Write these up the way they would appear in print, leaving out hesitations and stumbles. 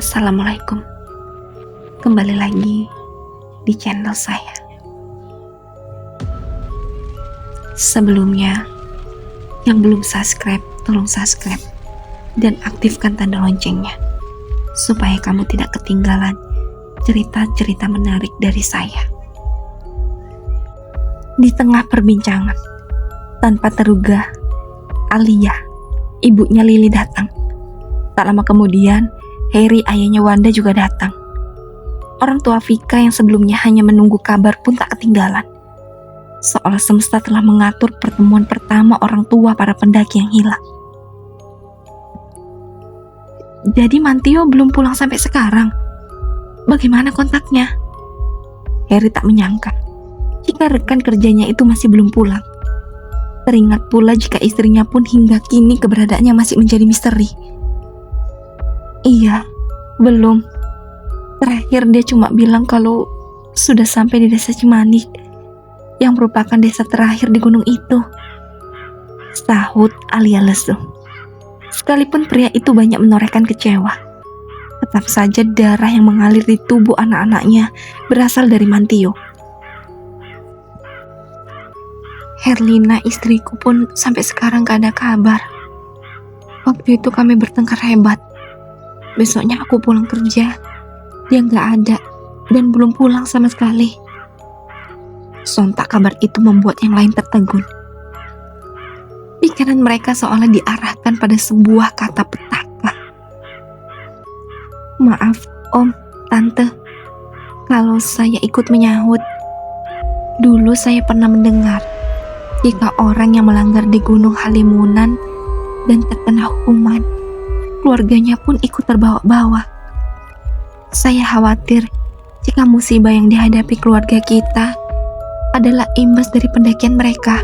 Assalamualaikum. Kembali lagi di channel saya. Sebelumnya, yang belum subscribe, tolong subscribe dan aktifkan tanda loncengnya supaya kamu tidak ketinggalan cerita-cerita menarik dari saya. Di tengah perbincangan, tanpa terduga, Alia, ibunya Lily datang. Tak lama kemudian, Harry, ayahnya Wanda, juga datang. Orang tua Vika yang sebelumnya hanya menunggu kabar pun tak ketinggalan. Seolah semesta telah mengatur pertemuan pertama orang tua para pendaki yang hilang. Jadi Mantio belum pulang sampai sekarang. Bagaimana kontaknya? Harry tak menyangka jika rekan kerjanya itu masih belum pulang. Teringat pula jika istrinya pun hingga kini keberadaannya masih menjadi misteri. Iya, belum. Terakhir dia cuma bilang kalau sudah sampai di desa Cimanik, yang merupakan desa terakhir di gunung itu. Sahut Alia lesu. Sekalipun pria itu banyak menorehkan kecewa, tetap saja darah yang mengalir di tubuh anak-anaknya berasal dari Mantio. Herlina, istriku, pun sampai sekarang gak ada kabar. Waktu itu kami bertengkar hebat. Besoknya aku pulang kerja, dia gak ada dan belum pulang sama sekali. Sontak kabar itu membuat yang lain tertegun. Pikiran mereka seolah diarahkan pada sebuah kata petaka. Maaf om, tante, kalau saya ikut menyahut. Dulu saya pernah mendengar jika orang yang melanggar di Gunung Halimunan dan terkena hukuman, keluarganya pun ikut terbawa-bawa. Saya khawatir jika musibah yang dihadapi keluarga kita adalah imbas dari pendakian mereka.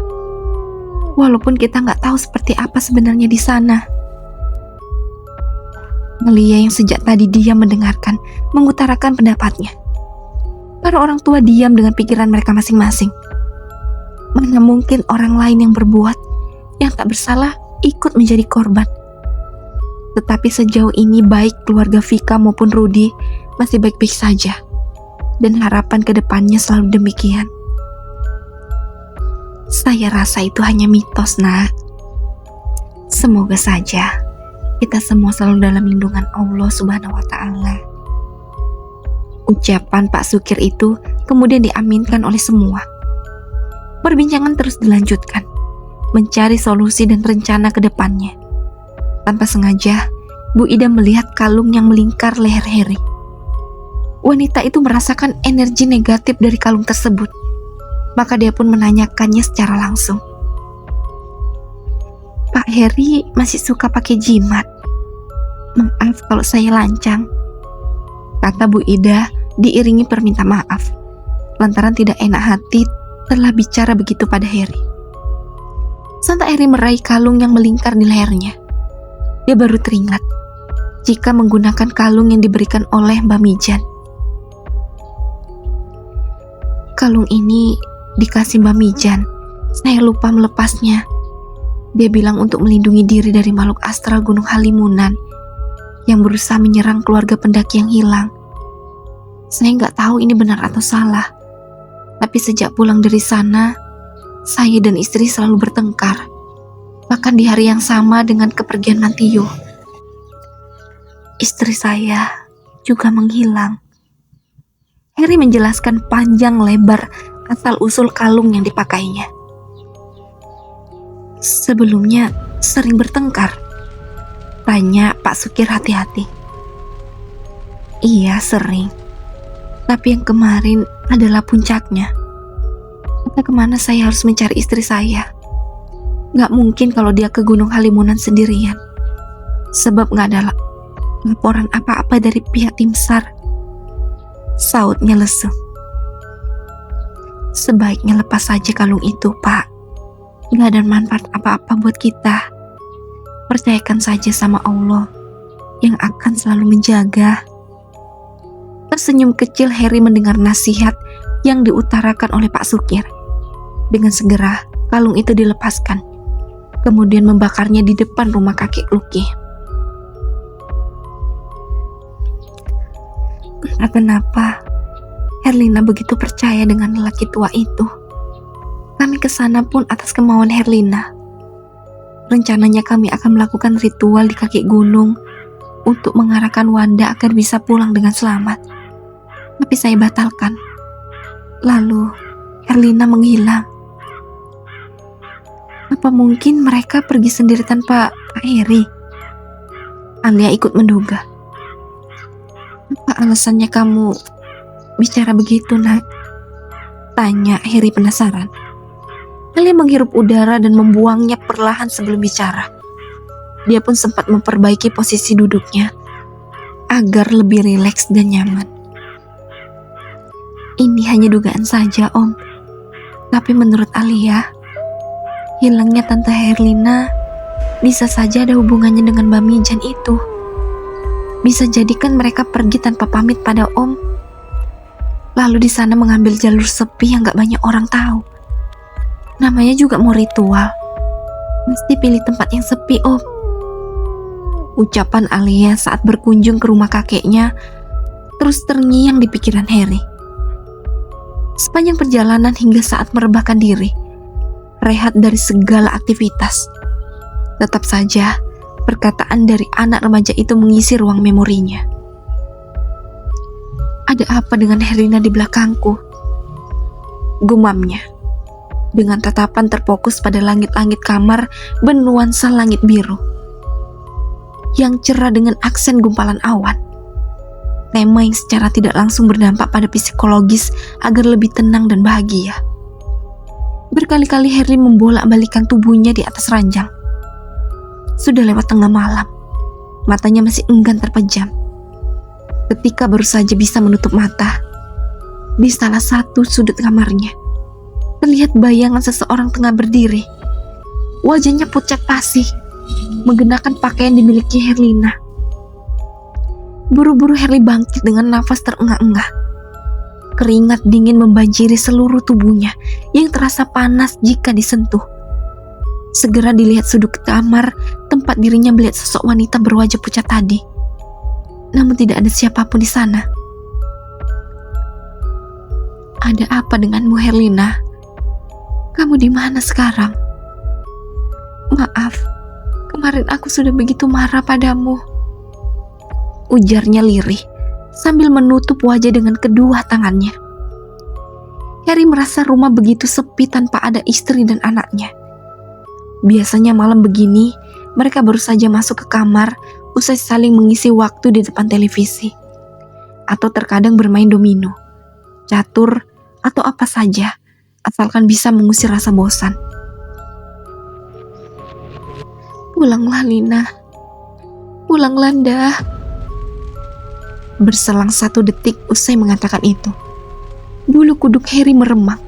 Walaupun kita nggak tahu seperti apa sebenarnya di sana. Alia yang sejak tadi diam mendengarkan, mengutarakan pendapatnya. Para orang tua diam dengan pikiran mereka masing-masing. Mana mungkin orang lain yang berbuat, yang tak bersalah, ikut menjadi korban. Tetapi sejauh ini baik keluarga Vika maupun Rudy masih baik-baik saja. Dan harapan ke depannya selalu demikian. Saya rasa itu hanya mitos, nak. Semoga saja kita semua selalu dalam lindungan Allah Subhanahu wa Ta'ala. Ucapan Pak Sukir itu kemudian diaminkan oleh semua. Perbincangan terus dilanjutkan, mencari solusi dan rencana ke depannya. Tanpa sengaja, Bu Ida melihat kalung yang melingkar leher Harry. Wanita itu merasakan energi negatif dari kalung tersebut. Maka dia pun menanyakannya secara langsung. Pak Harry masih suka pakai jimat. Maaf kalau saya lancang, kata Bu Ida diiringi permintaan maaf. Lantaran tidak enak hati telah bicara begitu pada Harry. Sontak Harry meraih kalung yang melingkar di lehernya. Dia baru teringat jika menggunakan kalung yang diberikan oleh Mbak Mijan. Kalung ini dikasih Mbak Mijan. Saya lupa melepasnya. Dia bilang untuk melindungi diri dari makhluk astral Gunung Halimunan yang berusaha menyerang keluarga pendaki yang hilang. Saya nggak tahu ini benar atau salah. Tapi sejak pulang dari sana, saya dan istri selalu bertengkar. Bahkan di hari yang sama dengan kepergian Mantio, istri saya juga menghilang. Harry menjelaskan panjang lebar asal-usul kalung yang dipakainya. Sebelumnya sering bertengkar, tanya Pak Sukir hati-hati. Iya, sering. Tapi yang kemarin adalah puncaknya. Entah kemana saya harus mencari istri saya. Gak mungkin kalau dia ke Gunung Halimunan sendirian. Sebab gak ada laporan apa-apa dari pihak tim SAR. Sautnya lesu. Sebaiknya lepas saja kalung itu, Pak. Gak ada manfaat apa-apa buat kita. Percayakan saja sama Allah yang akan selalu menjaga. Tersenyum kecil Harry mendengar nasihat yang diutarakan oleh Pak Sukir. Dengan segera, kalung itu dilepaskan. Kemudian membakarnya di depan rumah kakek Luki. Entah kenapa Herlina begitu percaya dengan lelaki tua itu. Kami kesana pun atas kemauan Herlina. Rencananya kami akan melakukan ritual di kaki gunung untuk mengarahkan Wanda agar bisa pulang dengan selamat. Tapi saya batalkan. Lalu Herlina menghilang. Apa mungkin mereka pergi sendiri tanpa Pak Heri? Alia ikut menduga. Apa alasannya kamu bicara begitu, nak? Tanya Heri penasaran. Alia menghirup udara dan membuangnya perlahan sebelum bicara. Dia pun sempat memperbaiki posisi duduknya agar lebih rileks dan nyaman. Ini hanya dugaan saja, Om. Tapi menurut Alia, hilangnya Tante Herlina bisa saja ada hubungannya dengan Mbak Mijan itu. Bisa jadi kan mereka pergi tanpa pamit pada Om. Lalu di sana mengambil jalur sepi yang gak banyak orang tahu. Namanya juga mau ritual. Mesti pilih tempat yang sepi, Om. Ucapan Alia saat berkunjung ke rumah kakeknya terus terngiang di pikiran Heri. Sepanjang perjalanan hingga saat merebahkan diri, rehat dari segala aktivitas, tetap saja perkataan dari anak remaja itu mengisi ruang memorinya. Ada apa dengan Herlina di belakangku? Gumamnya, dengan tatapan terfokus pada langit-langit kamar bernuansa langit biru yang cerah dengan aksen gumpalan awan. Tema yang secara tidak langsung berdampak pada psikologis agar lebih tenang dan bahagia. Berkali-kali Herli membolak-balikan tubuhnya di atas ranjang. Sudah lewat tengah malam, matanya masih enggan terpejam. Ketika baru saja bisa menutup mata, di salah satu sudut kamarnya, terlihat bayangan seseorang tengah berdiri. Wajahnya pucat pasi, mengenakan pakaian dimiliki Herlina. Buru-buru Herli bangkit dengan nafas terengah-engah. Keringat dingin membanjiri seluruh tubuhnya yang terasa panas jika disentuh. Segera dilihat sudut kamar tempat dirinya melihat sosok wanita berwajah pucat tadi. Namun tidak ada siapapun di sana. Ada apa denganmu, Herlina? Kamu di mana sekarang? Maaf, kemarin aku sudah begitu marah padamu, ujarnya lirih sambil menutup wajah dengan kedua tangannya. Heri merasa rumah begitu sepi tanpa ada istri dan anaknya. Biasanya malam begini, mereka baru saja masuk ke kamar usai saling mengisi waktu di depan televisi. Atau terkadang bermain domino, catur, atau apa saja, asalkan bisa mengusir rasa bosan. Pulanglah, Lina. Pulanglah, Nda. Berselang 1 detik usai mengatakan itu, bulu kuduk Heri meremang.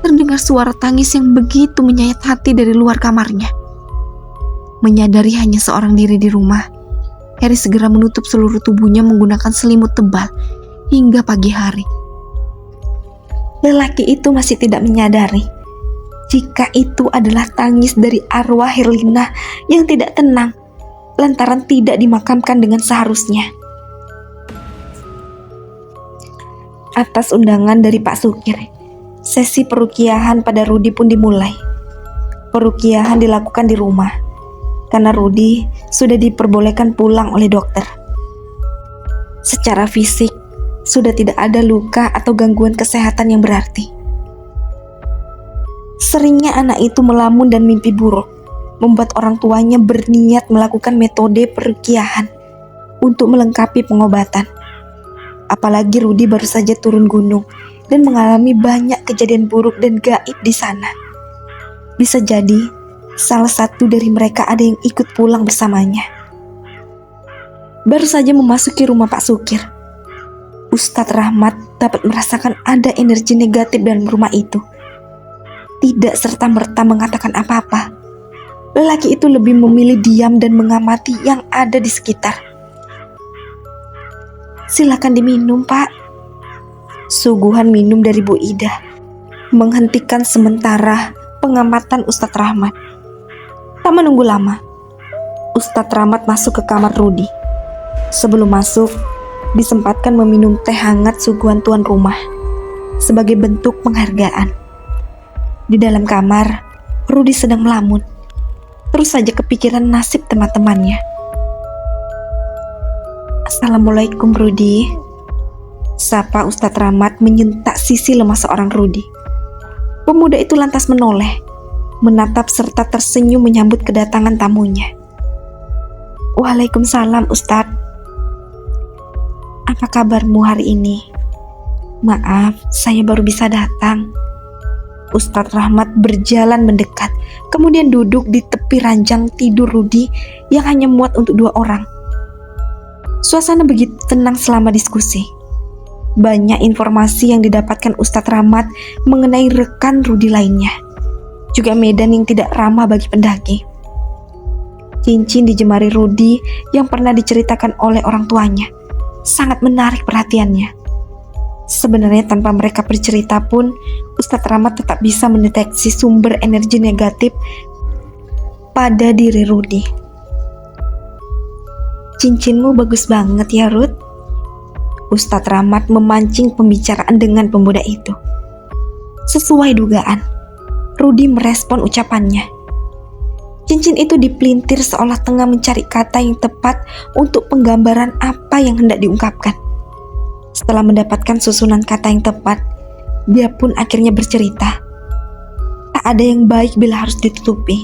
Terdengar suara tangis yang begitu menyayat hati dari luar kamarnya. Menyadari hanya seorang diri di rumah, Heri segera menutup seluruh tubuhnya menggunakan selimut tebal hingga pagi hari. Lelaki itu masih tidak menyadari jika itu adalah tangis dari arwah Herlina yang tidak tenang lantaran tidak dimakamkan dengan seharusnya. Atas undangan dari Pak Sukir, sesi perukiahan pada Rudi pun dimulai. Perukiahan dilakukan di rumah karena Rudi sudah diperbolehkan pulang oleh dokter. Secara fisik sudah tidak ada luka atau gangguan kesehatan yang berarti. Seringnya anak itu melamun dan mimpi buruk membuat orang tuanya berniat melakukan metode perukiahan untuk melengkapi pengobatan. Apalagi Rudi baru saja turun gunung dan mengalami banyak kejadian buruk dan gaib di sana. Bisa jadi salah satu dari mereka ada yang ikut pulang bersamanya. Baru saja memasuki rumah Pak Sukir, Ustadz Rahmat dapat merasakan ada energi negatif dalam rumah itu. Tidak serta-merta mengatakan apa-apa. Lelaki itu lebih memilih diam dan mengamati yang ada di sekitar. Silakan diminum, Pak. Suguhan minum dari Bu Ida menghentikan sementara pengamatan Ustadz Rahmat. Tak menunggu lama, Ustadz Rahmat masuk ke kamar Rudi. Sebelum masuk, disempatkan meminum teh hangat suguhan tuan rumah sebagai bentuk penghargaan. Di dalam kamar, Rudy sedang melamun. Terus saja kepikiran nasib teman-temannya. "Assalamualaikum Rudy," sapa Ustadz Rahmat menyentak sisi lemah seorang Rudy. Pemuda itu lantas menoleh, menatap serta tersenyum menyambut kedatangan tamunya. "Waalaikumsalam Ustadz. Apa kabarmu hari ini? Maaf, saya baru bisa datang." Ustadz Rahmat berjalan mendekat, kemudian duduk di tepi ranjang tidur Rudy yang hanya muat untuk 2 orang. Suasana begitu tenang selama diskusi. Banyak informasi yang didapatkan Ustadz Rahmat mengenai rekan Rudy lainnya, juga medan yang tidak ramah bagi pendaki. Cincin di jemari Rudy yang pernah diceritakan oleh orang tuanya sangat menarik perhatiannya. Sebenarnya tanpa mereka bercerita pun, Ustadz Rahmat tetap bisa mendeteksi sumber energi negatif pada diri Rudy. "Cincinmu bagus banget ya Ruth." Ustadz Rahmat memancing pembicaraan dengan pemuda itu. Sesuai dugaan, Rudy merespon ucapannya. Cincin itu dipelintir seolah tengah mencari kata yang tepat untuk penggambaran apa yang hendak diungkapkan. Setelah mendapatkan susunan kata yang tepat, dia pun akhirnya bercerita. Tak ada yang baik bila harus ditutupi.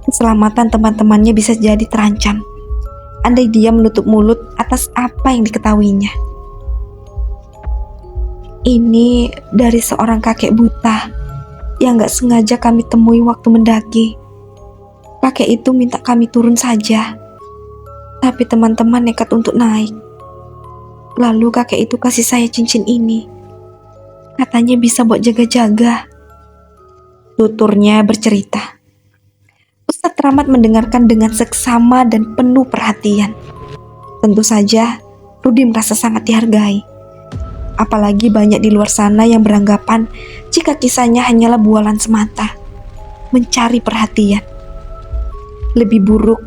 Keselamatan teman-temannya bisa jadi terancam andai dia menutup mulut atas apa yang diketahuinya. "Ini dari seorang kakek buta yang gak sengaja kami temui waktu mendaki. Kakek itu minta kami turun saja, tapi teman-teman nekat untuk naik. Lalu kakek itu kasih saya cincin ini. Katanya bisa buat jaga-jaga." Tuturnya bercerita. Ustadz Rahmat mendengarkan dengan seksama dan penuh perhatian. Tentu saja, Rudy merasa sangat dihargai. Apalagi banyak di luar sana yang beranggapan jika kisahnya hanyalah bualan semata, mencari perhatian. Lebih buruk,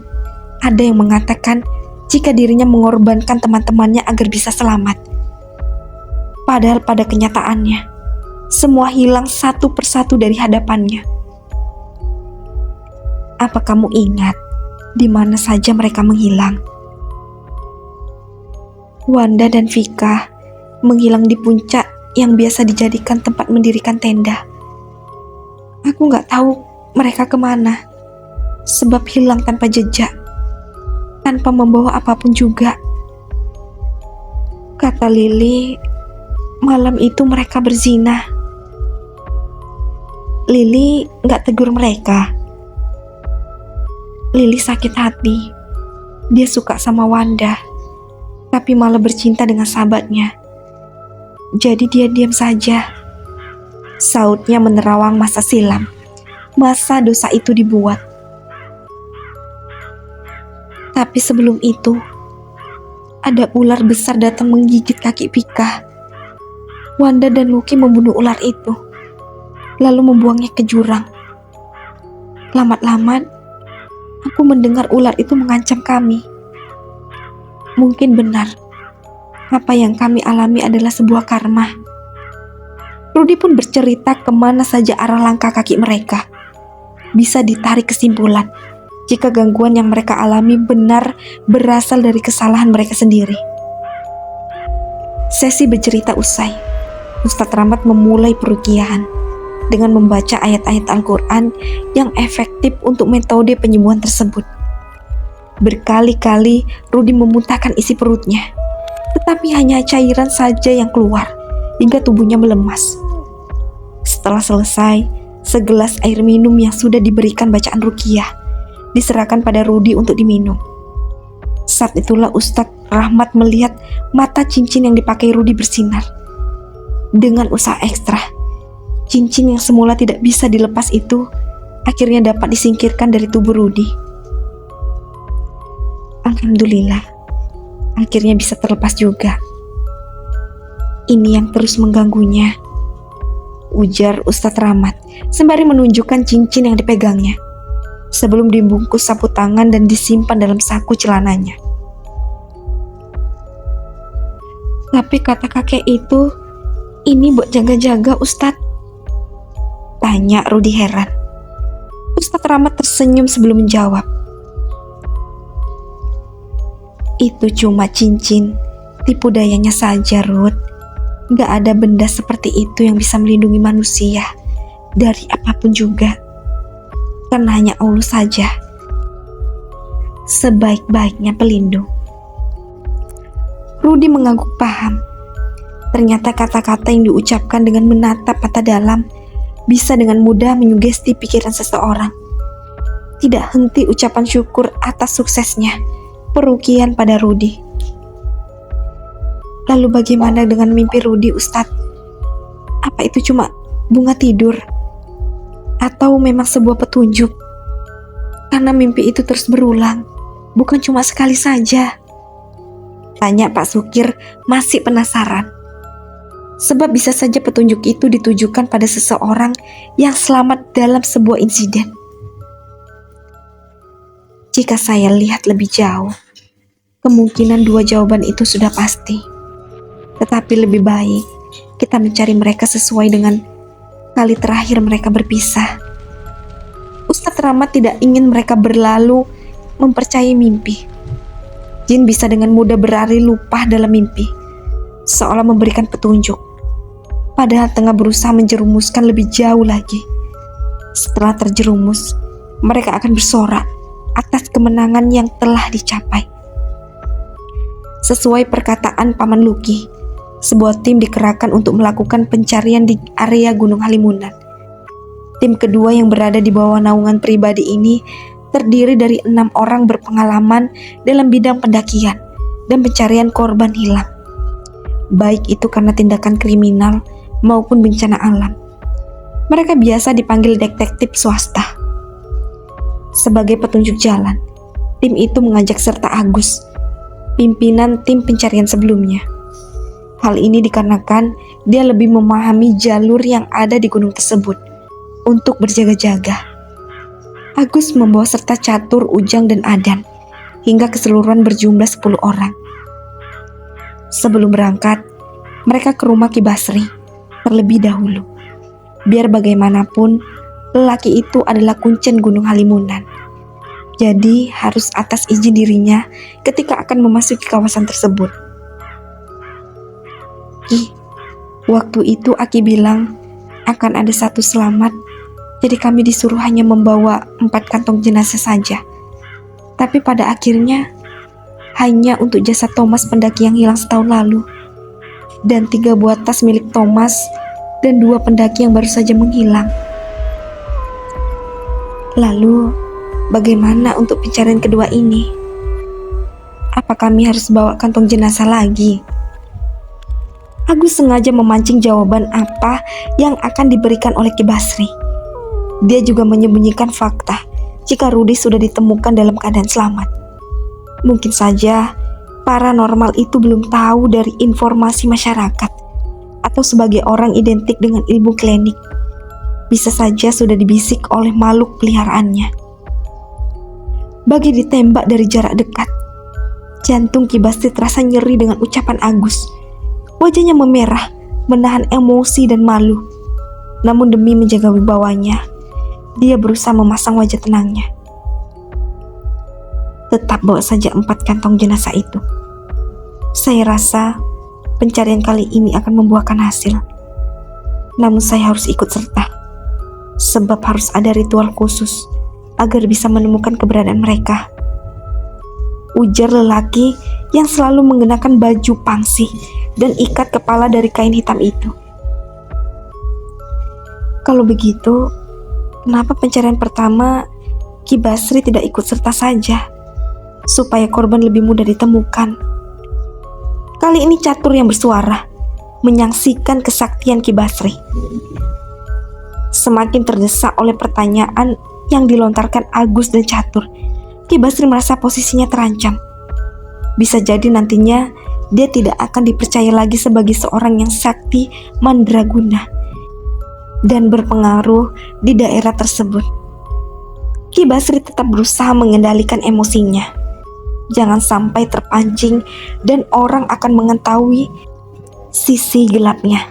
ada yang mengatakan jika dirinya mengorbankan teman-temannya agar bisa selamat. Padahal pada kenyataannya, semua hilang satu persatu dari hadapannya. Apa kamu ingat di mana saja mereka menghilang? Wanda dan Vika menghilang di puncak yang biasa dijadikan tempat mendirikan tenda. Aku gak tahu mereka kemana, sebab hilang tanpa jejak, tanpa membawa apapun juga. Kata Lili, malam itu mereka berzina. Lili gak tegur mereka. Lili sakit hati. Dia suka sama Wanda, tapi malah bercinta dengan sahabatnya. Jadi dia diam saja. Sautnya menerawang masa silam, masa dosa itu dibuat. Tapi sebelum itu, ada ular besar datang menggigit kaki Vika. Wanda dan Lucky membunuh ular itu, lalu membuangnya ke jurang. Lama-lama, aku mendengar ular itu mengancam kami. Mungkin benar, apa yang kami alami adalah sebuah karma. Rudy pun bercerita kemana saja arah langkah kaki mereka. Bisa ditarik kesimpulan jika gangguan yang mereka alami benar berasal dari kesalahan mereka sendiri. Sesi bercerita usai, Ustadz Rahmat memulai peruqiyahan dengan membaca ayat-ayat Al-Quran yang efektif untuk metode penyembuhan tersebut. Berkali-kali Rudy memuntahkan isi perutnya, tetapi hanya cairan saja yang keluar hingga tubuhnya melemas. Setelah selesai, segelas air minum yang sudah diberikan bacaan ruqyah diserahkan pada Rudy untuk diminum. Saat itulah Ustadz Rahmat melihat mata cincin yang dipakai Rudy bersinar. Dengan usaha ekstra, cincin yang semula tidak bisa dilepas itu akhirnya dapat disingkirkan dari tubuh Rudy. Alhamdulillah, akhirnya bisa terlepas juga. Ini yang terus mengganggunya, ujar Ustadz Rahmat sembari menunjukkan cincin yang dipegangnya sebelum dibungkus sapu tangan dan disimpan dalam saku celananya. Tapi kata kakek itu, ini buat jaga-jaga Ustadz. Tanya Rudi heran. Ustadz Rahmat tersenyum sebelum menjawab. Itu cuma cincin, tipu dayanya saja, Rud. Gak ada benda seperti itu yang bisa melindungi manusia dari apapun juga. Karena hanya Allah saja sebaik-baiknya pelindung. Rudi mengangguk paham. Ternyata kata-kata yang diucapkan dengan menatap mata dalam bisa dengan mudah menyugesti pikiran seseorang. Tidak henti ucapan syukur atas suksesnya perukian pada Rudi. Lalu bagaimana dengan mimpi Rudi, Ustadz? Apa itu cuma bunga tidur? Atau memang sebuah petunjuk? Karena mimpi itu terus berulang, bukan cuma sekali saja. Tanya Pak Sukir masih penasaran. Sebab bisa saja petunjuk itu ditujukan pada seseorang yang selamat dalam sebuah insiden. Jika saya lihat lebih jauh, kemungkinan dua jawaban itu sudah pasti. Tetapi lebih baik kita mencari mereka sesuai dengan kali terakhir mereka berpisah. Ustadz Rahmat tidak ingin mereka berlalu mempercayai mimpi. Jin bisa dengan mudah berlari lupa dalam mimpi, seolah memberikan petunjuk, padahal tengah berusaha menjerumuskan lebih jauh lagi. Setelah terjerumus, mereka akan bersorak atas kemenangan yang telah dicapai. Sesuai perkataan Paman Luki, sebuah tim dikerahkan untuk melakukan pencarian di area Gunung Halimunan. Tim kedua yang berada di bawah naungan pribadi ini terdiri dari 6 orang berpengalaman dalam bidang pendakian dan pencarian korban hilang, baik itu karena tindakan kriminal maupun bencana alam. Mereka biasa dipanggil detektif swasta. Sebagai petunjuk jalan, tim itu mengajak serta Agus, pimpinan tim pencarian sebelumnya. Hal ini dikarenakan dia lebih memahami jalur yang ada di gunung tersebut untuk berjaga-jaga. Agus membawa serta Catur, Ujang, dan Adan, hingga keseluruhan berjumlah 10 orang. Sebelum berangkat, mereka ke rumah Ki Basri terlebih dahulu. Biar bagaimanapun, lelaki itu adalah kuncen Gunung Halimunan. Jadi harus atas izin dirinya ketika akan memasuki kawasan tersebut. Ki, waktu itu Aki bilang akan ada satu selamat. Jadi kami disuruh hanya membawa 4 kantong jenazah saja. Tapi pada akhirnya hanya untuk jasad Thomas pendaki yang hilang setahun lalu, dan 3 buah tas milik Thomas dan 2 pendaki yang baru saja menghilang. Lalu bagaimana untuk pencarian kedua ini? Apa kami harus bawa kantong jenazah lagi? Agus sengaja memancing jawaban apa yang akan diberikan oleh Ki Basri. Dia juga menyembunyikan fakta jika Rudi sudah ditemukan dalam keadaan selamat. Mungkin saja paranormal itu belum tahu dari informasi masyarakat, atau sebagai orang identik dengan ilmu klinik, bisa saja sudah dibisik oleh makhluk peliharaannya. Bagi ditembak dari jarak dekat, jantung Ki Basri terasa nyeri dengan ucapan Agus. Wajahnya memerah, menahan emosi dan malu. Namun demi menjaga wibawanya, dia berusaha memasang wajah tenangnya. Tetap bawa saja 4 kantong jenazah itu. Saya rasa pencarian kali ini akan membuahkan hasil. Namun saya harus ikut serta, sebab harus ada ritual khusus agar bisa menemukan keberadaan mereka. Ujar lelaki yang selalu mengenakan baju pangsi dan ikat kepala dari kain hitam itu. Kalau begitu, kenapa pencarian pertama Ki Basri tidak ikut serta saja, supaya korban lebih mudah ditemukan? Kali ini Catur yang bersuara, menyaksikan kesaktian Ki Basri. Semakin terdesak oleh pertanyaan yang dilontarkan Agus dan Catur, Ki Basri merasa posisinya terancam. Bisa jadi nantinya dia tidak akan dipercaya lagi sebagai seorang yang sakti mandraguna dan berpengaruh di daerah tersebut. Ki Basri tetap berusaha mengendalikan emosinya. Jangan sampai terpancing dan orang akan mengetahui sisi gelapnya.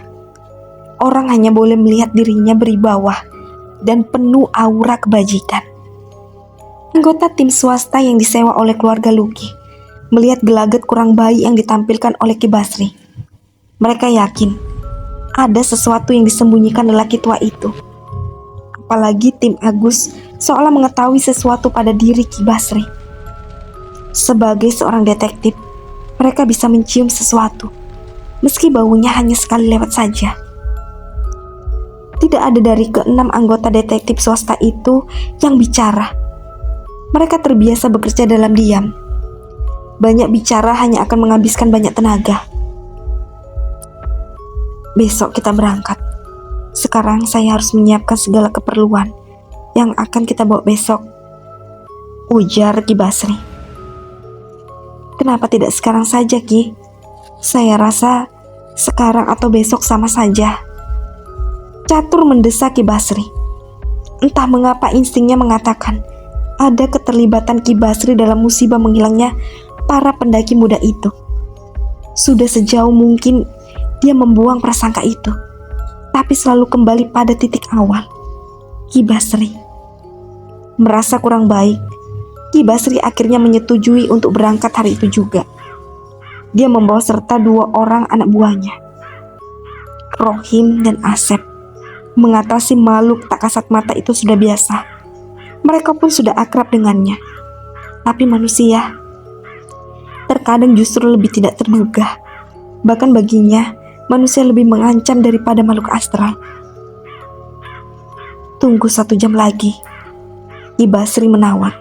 Orang hanya boleh melihat dirinya berwibawa dan penuh aura kebajikan. Anggota tim swasta yang disewa oleh keluarga Luki melihat gelagat kurang baik yang ditampilkan oleh Ki Basri. Mereka yakin ada sesuatu yang disembunyikan lelaki tua itu. Apalagi tim Agus seolah mengetahui sesuatu pada diri Ki Basri. Sebagai seorang detektif, mereka bisa mencium sesuatu, meski baunya hanya sekali lewat saja. Tidak ada dari ke-6 anggota detektif swasta itu yang bicara. Mereka terbiasa bekerja dalam diam. Banyak bicara hanya akan menghabiskan banyak tenaga. Besok kita berangkat. Sekarang saya harus menyiapkan segala keperluan yang akan kita bawa besok, ujar Ki Basri. Kenapa tidak sekarang saja, Ki? Saya rasa sekarang atau besok sama saja. Catur mendesak Ki Basri. Entah mengapa instingnya mengatakan ada keterlibatan Ki Basri dalam musibah menghilangnya para pendaki muda itu. Sudah sejauh mungkin dia membuang prasangka itu, tapi selalu kembali pada titik awal. Ki Basri merasa kurang baik. Ki Basri akhirnya menyetujui untuk berangkat hari itu juga. Dia membawa serta 2 orang anak buahnya, Rohim dan Asep. Mengatasi makhluk tak kasat mata itu sudah biasa. Mereka pun sudah akrab dengannya. Tapi manusia terkadang justru lebih tidak terduga. Bahkan baginya, manusia lebih mengancam daripada makhluk astral. Tunggu 1 jam lagi, Ki Basri menawar.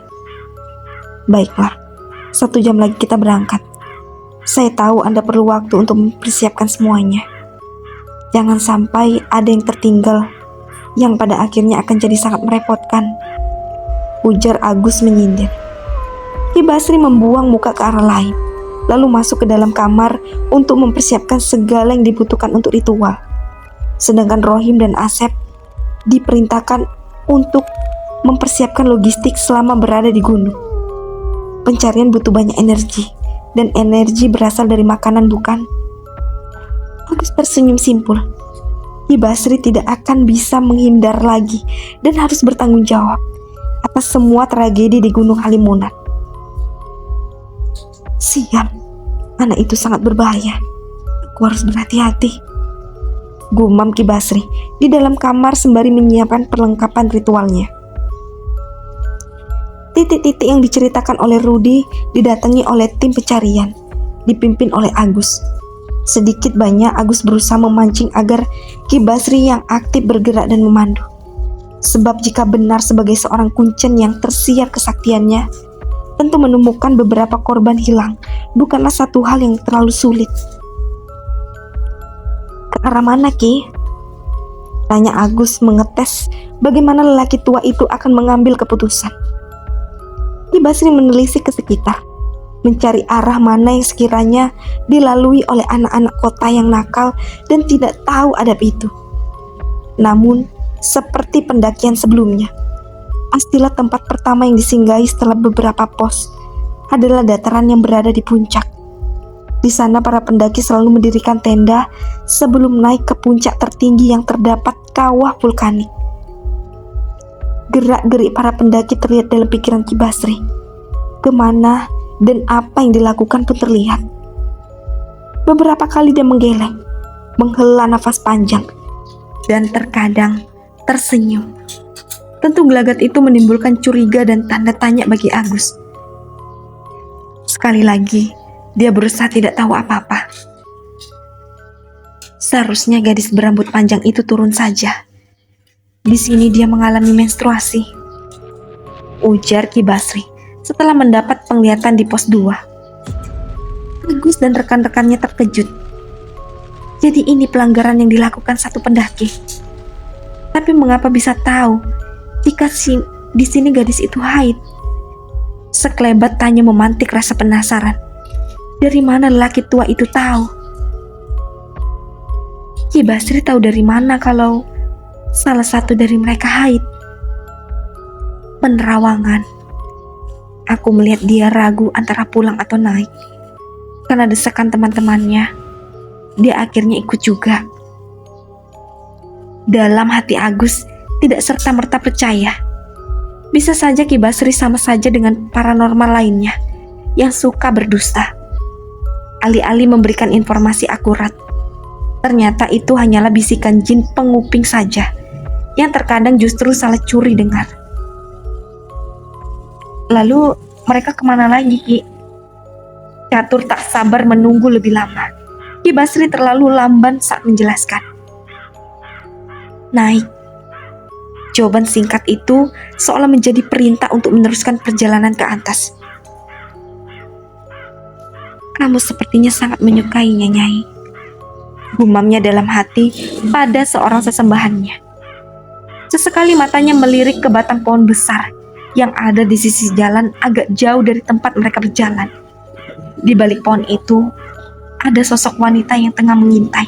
Baiklah, 1 jam lagi kita berangkat. Saya tahu Anda perlu waktu untuk mempersiapkan semuanya. Jangan sampai ada yang tertinggal, yang pada akhirnya akan jadi sangat merepotkan, ujar Agus menyindir. Ki Basri membuang muka ke arah lain, lalu masuk ke dalam kamar untuk mempersiapkan segala yang dibutuhkan untuk ritual. Sedangkan Rohim dan Asep diperintahkan untuk mempersiapkan logistik selama berada di gunung. Pencarian butuh banyak energi, dan energi berasal dari makanan, bukan? Agus tersenyum simpul. Ki Basri tidak akan bisa menghindar lagi dan harus bertanggung jawab atas semua tragedi di Gunung Halimunan. Sial, anak itu sangat berbahaya. Aku harus berhati-hati, gumam Ki Basri di dalam kamar sembari menyiapkan perlengkapan ritualnya. Titik-titik yang diceritakan oleh Rudi didatangi oleh tim pencarian, dipimpin oleh Agus. Sedikit banyak Agus berusaha memancing agar Ki Basri yang aktif bergerak dan memandu. Sebab jika benar sebagai seorang kuncen yang tersiar kesaktiannya, tentu menemukan beberapa korban hilang bukanlah satu hal yang terlalu sulit. Ke arah mana, Ki? Tanya Agus mengetes bagaimana lelaki tua itu akan mengambil keputusan. Ki Basri menelisik ke sekitar, mencari arah mana yang sekiranya dilalui oleh anak-anak kota yang nakal dan tidak tahu adab itu. Namun, seperti pendakian sebelumnya, pastilah tempat pertama yang disinggahi setelah beberapa pos adalah dataran yang berada di puncak. Di sana para pendaki selalu mendirikan tenda sebelum naik ke puncak tertinggi yang terdapat kawah vulkanik. Gerak-gerik para pendaki terlihat dalam pikiran Ki Basri. Kemana dan apa yang dilakukan pun terlihat. Beberapa kali dia menggeleng, menghela nafas panjang, dan terkadang tersenyum. Tentu gelagat itu menimbulkan curiga dan tanda tanya bagi Agus. Sekali lagi, dia berusaha tidak tahu apa-apa. Seharusnya gadis berambut panjang itu turun saja. Di sini dia mengalami menstruasi, ujar Ki Basri setelah mendapat penglihatan di pos 2. Agus dan rekan-rekannya terkejut. Jadi ini pelanggaran yang dilakukan satu pendaki. Tapi mengapa bisa tahu jika di sini gadis itu haid? Sekelebat tanya memantik rasa penasaran. Dari mana lelaki tua itu tahu? Ki Basri tahu dari mana kalau salah satu dari mereka haid? Penerawangan. Aku melihat dia ragu antara pulang atau naik karena desakan teman-temannya. dia akhirnya ikut juga. Dalam hati Agus tidak serta-merta percaya. Bisa saja Ki Basri sama saja dengan paranormal lainnya yang suka berdusta. Alih-alih memberikan informasi akurat, ternyata itu hanyalah bisikan jin penguping saja yang terkadang justru salah curi dengar. Lalu mereka kemana lagi, Ki? Catur tak sabar menunggu lebih lama. Ki Basri terlalu lamban saat menjelaskan. Naik. Jawaban singkat itu seolah menjadi perintah untuk meneruskan perjalanan ke atas. Kamu sepertinya sangat menyukainya, Nyai. Gumamnya dalam hati pada seorang sesembahannya. Sesekali matanya melirik ke batang pohon besar yang ada di sisi jalan agak jauh dari tempat mereka berjalan. Di balik pohon itu, ada sosok wanita yang tengah mengintai.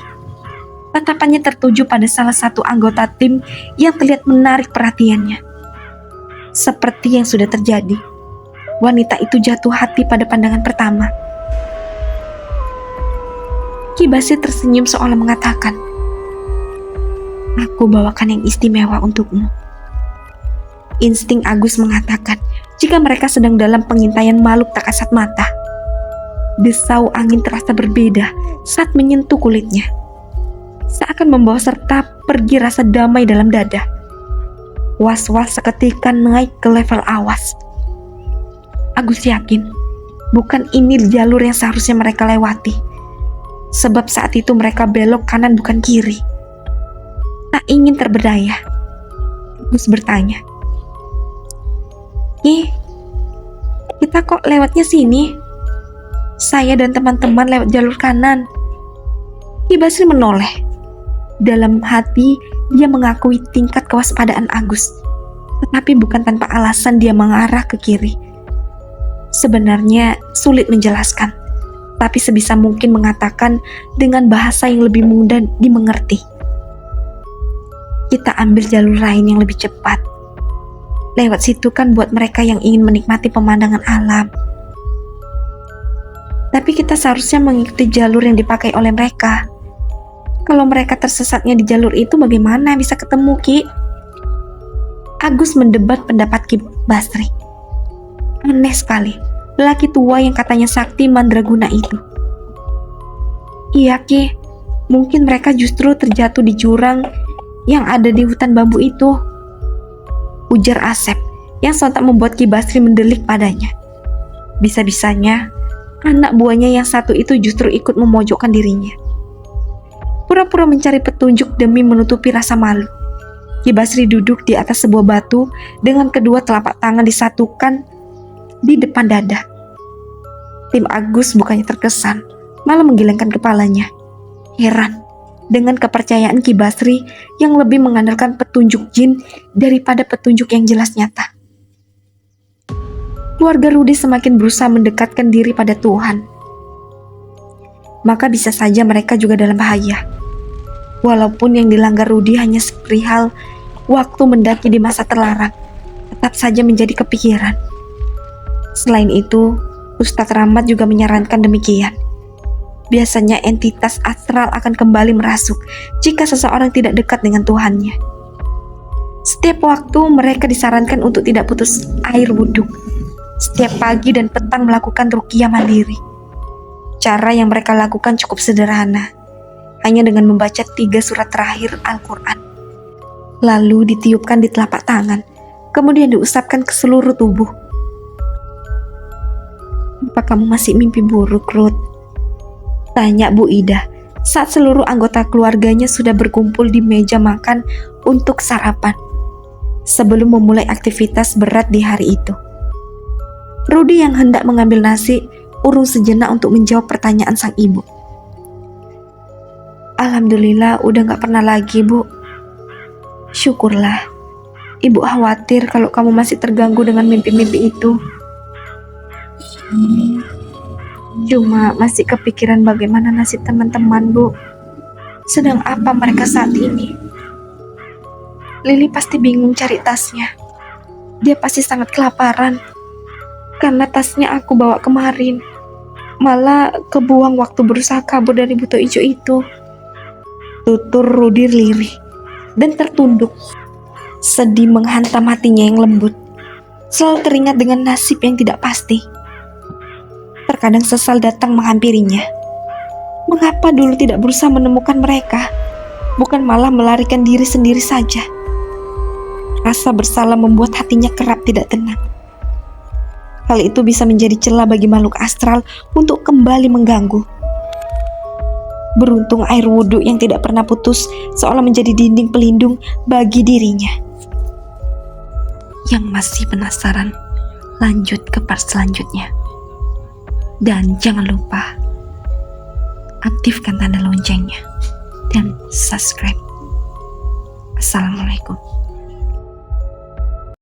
Tatapannya tertuju pada salah satu anggota tim yang terlihat menarik perhatiannya. Seperti yang sudah terjadi, wanita itu jatuh hati pada pandangan pertama. Ki Basri tersenyum seolah mengatakan, "Aku bawakan yang istimewa untukmu." Insting Agus mengatakan jika mereka sedang dalam pengintaian makhluk tak kasat mata. Desau angin terasa berbeda saat menyentuh kulitnya. Seakan membawa serta pergi rasa damai dalam dada. Was-was seketika naik ke level awas. Agus yakin bukan ini jalur yang seharusnya mereka lewati. Sebab saat itu mereka belok kanan bukan kiri. Tak ingin terberdaya, Agus bertanya, kita kok lewatnya sini? Saya dan teman-teman lewat jalur kanan." Ki Basri menoleh. Dalam hati, dia mengakui tingkat kewaspadaan Agus. Tetapi bukan tanpa alasan dia mengarah ke kiri. Sebenarnya sulit menjelaskan, tapi sebisa mungkin mengatakan dengan bahasa yang lebih mudah dimengerti. Kita ambil jalur lain yang lebih cepat. Lewat situ kan buat mereka yang ingin menikmati pemandangan alam. Tapi kita seharusnya mengikuti jalur yang dipakai oleh mereka. Kalau mereka tersesatnya di jalur itu bagaimana bisa ketemu, Ki? Agus mendebat pendapat Ki Basri. Aneh sekali, lelaki tua yang katanya sakti mandraguna itu. Iya, Ki, mungkin mereka justru terjatuh di jurang yang ada di hutan bambu itu, ujar Asep yang sontak membuat Ki Basri mendelik padanya. Bisa-bisanya anak buahnya yang satu itu justru ikut memojokkan dirinya. Pura-pura mencari petunjuk demi menutupi rasa malu. Ki Basri duduk di atas sebuah batu dengan kedua telapak tangan disatukan di depan dada. Tim Agus bukannya terkesan, malah menggelengkan kepalanya. Heran dengan kepercayaan Ki Basri yang lebih mengandalkan petunjuk jin daripada petunjuk yang jelas nyata. Keluarga Rudi semakin berusaha mendekatkan diri pada Tuhan. Maka bisa saja mereka juga dalam bahaya. Walaupun yang dilanggar Rudi hanya perihal waktu mendaki di masa terlarang, tetap saja menjadi kepikiran. Selain itu, Ustadz Rahmat juga menyarankan demikian. Biasanya entitas astral akan kembali merasuk jika seseorang tidak dekat dengan Tuhannya. Setiap waktu mereka disarankan untuk tidak putus air wudhu. Setiap pagi dan petang melakukan ruqyah mandiri. Cara yang mereka lakukan cukup sederhana, hanya dengan membaca 3 surat terakhir Al-Quran. Lalu ditiupkan di telapak tangan, kemudian diusapkan ke seluruh tubuh. Apa kamu masih mimpi buruk, Ruth? Tanya Bu Ida saat seluruh anggota keluarganya sudah berkumpul di meja makan untuk sarapan sebelum memulai aktivitas berat di hari itu. Rudi yang hendak mengambil nasi urung sejenak untuk menjawab pertanyaan sang ibu. Alhamdulillah udah gak pernah lagi, Bu. Syukurlah. Ibu khawatir kalau kamu masih terganggu dengan mimpi-mimpi itu. Cuma masih kepikiran bagaimana nasib teman-teman, Bu. Sedang apa mereka saat ini? Lili pasti bingung cari tasnya. Dia pasti sangat kelaparan karena tasnya aku bawa kemarin. malah kebuang waktu berusaha kabur dari buto ijo itu. Tutur Rudi lirih dan tertunduk. Sedih menghantam hatinya yang lembut. Selalu teringat dengan nasib yang tidak pasti. Terkadang sesal datang menghampirinya. Mengapa dulu tidak berusaha menemukan mereka? Bukan malah melarikan diri sendiri saja. Rasa bersalah membuat hatinya kerap tidak tenang. Hal itu bisa menjadi celah bagi makhluk astral untuk kembali mengganggu. Beruntung air wudhu yang tidak pernah putus seolah menjadi dinding pelindung bagi dirinya. Yang masih penasaran, lanjut ke part selanjutnya. Dan jangan lupa aktifkan tanda loncengnya dan subscribe. Assalamualaikum.